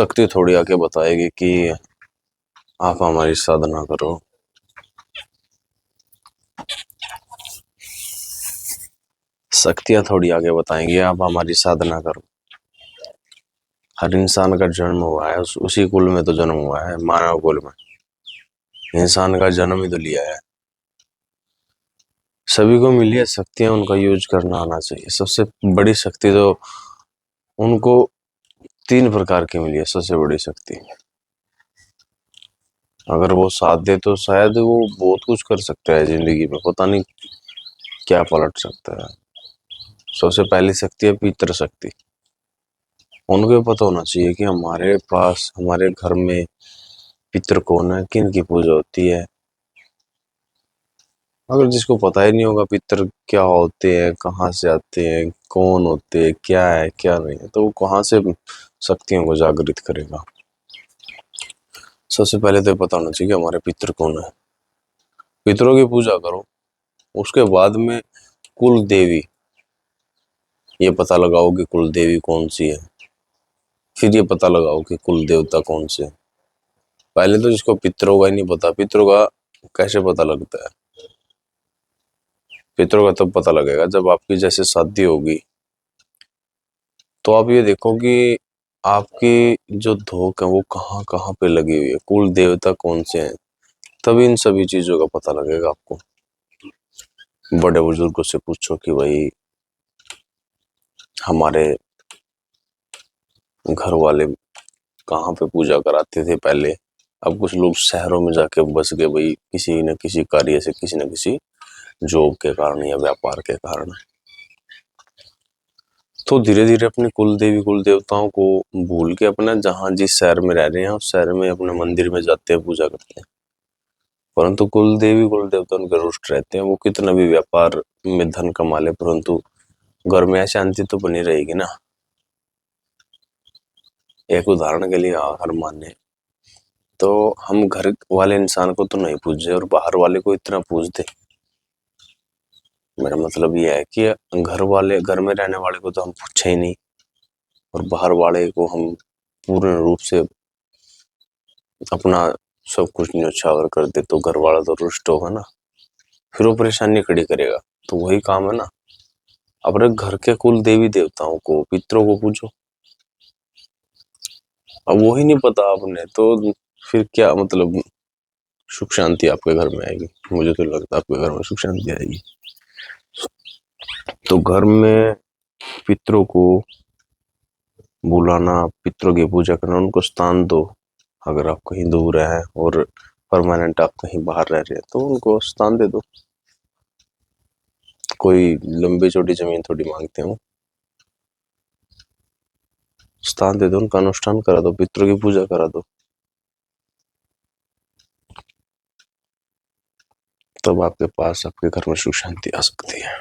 शक्ति थोड़ी आके बताएगी कि आप हमारी साधना करो। शक्तियां थोड़ी आगे बताएंगी आप हमारी साधना करो। हर इंसान का जन्म हुआ है, उसी कुल में तो जन्म हुआ है, मानव कुल में। इंसान का जन्म ही तो लिया है। सभी को मिली है शक्तियां, उनका यूज करना आना चाहिए। सबसे बड़ी शक्ति तो उनको 3 प्रकार की मिली है। सबसे बड़ी शक्ति, अगर वो साथ दे तो शायद वो बहुत कुछ कर सकता है जिंदगी में, पता नहीं क्या पलट सकता है। सबसे पहली शक्ति है पितृ शक्ति। उनको पता होना चाहिए कि हमारे पास, हमारे घर में पितृ कौन है, किन की पूजा होती है। अगर जिसको पता ही नहीं होगा पितृ क्या होते हैं, कहाँ से आते हैं, कौन होते हैं, क्या है क्या नहीं है, तो वो कहाँ से शक्तियों को जागृत करेगा। सबसे पहले तो पता होना चाहिए कि हमारे पितृ कौन है। पितरों की पूजा करो। उसके बाद में कुल देवी, ये पता लगाओ कि कुल देवी कौन सी है। फिर ये पता लगाओ कि कुल देवता कौन से है। पहले तो जिसको पितरों का ही नहीं पता, पितरों का कैसे पता लगता है? पितरों का तब पता लगेगा जब आपकी जैसे शादी होगी, तो आप ये देखो कि आपकी जो धोक है वो कहाँ कहाँ पे लगी हुई है, कुल देवता कौन से हैं। तभी इन सभी चीजों का पता लगेगा आपको। बड़े बुजुर्गों से पूछो कि भाई हमारे घर वाले कहाँ पे पूजा कराते थे पहले। अब कुछ लोग शहरों में जाके बस गए भाई, किसी न किसी कार्य से, किसी न किसी जॉब के कारण या व्यापार के कारण। तो धीरे धीरे अपने कुल देवी कुल देवताओं को भूल के अपना, जहाँ जिस शहर में रह रहे हैं उस शहर में अपने मंदिर में जाते हैं, पूजा करते हैं। परंतु कुल देवी कुल देवता उनके रुष्ट रहते हैं। वो कितना भी व्यापार में धन कमा ले, परंतु घर में अशांति तो बनी रहेगी ना। एक उदाहरण के लिए अगर माने तो हम घर वाले इंसान को तो नहीं पूजते और बाहर वाले को इतना पूजते। मेरा मतलब ये है कि घर वाले, घर में रहने वाले को तो हम पूछे ही नहीं, और बाहर वाले को हम पूर्ण रूप से अपना सब कुछ न्यौछावर कर दे, तो घर वाला तो रुष्ट होगा ना। फिर वो परेशानी खड़ी करेगा। तो वही काम है ना, अपने घर के कुल देवी देवताओं को, पितरों को पूछो। अब वही नहीं पता आपने तो फिर क्या मतलब सुख शांति आपके घर में आएगी? मुझे तो लगता है आपके घर में सुख शांति आएगी। तो घर में पितरों को बुलाना, पितरों की पूजा करना, उनको स्थान दो। अगर आप कहीं दूर हैं और परमानेंट आप कहीं बाहर रह रहे हैं तो उनको स्थान दे दो। कोई लंबी चौड़ी जमीन थोड़ी मांगते हो, स्थान दे दो, उनका अनुष्ठान करा दो, पितरों की पूजा करा दो। तब आपके पास, आपके घर में सुख शांति आ सकती है।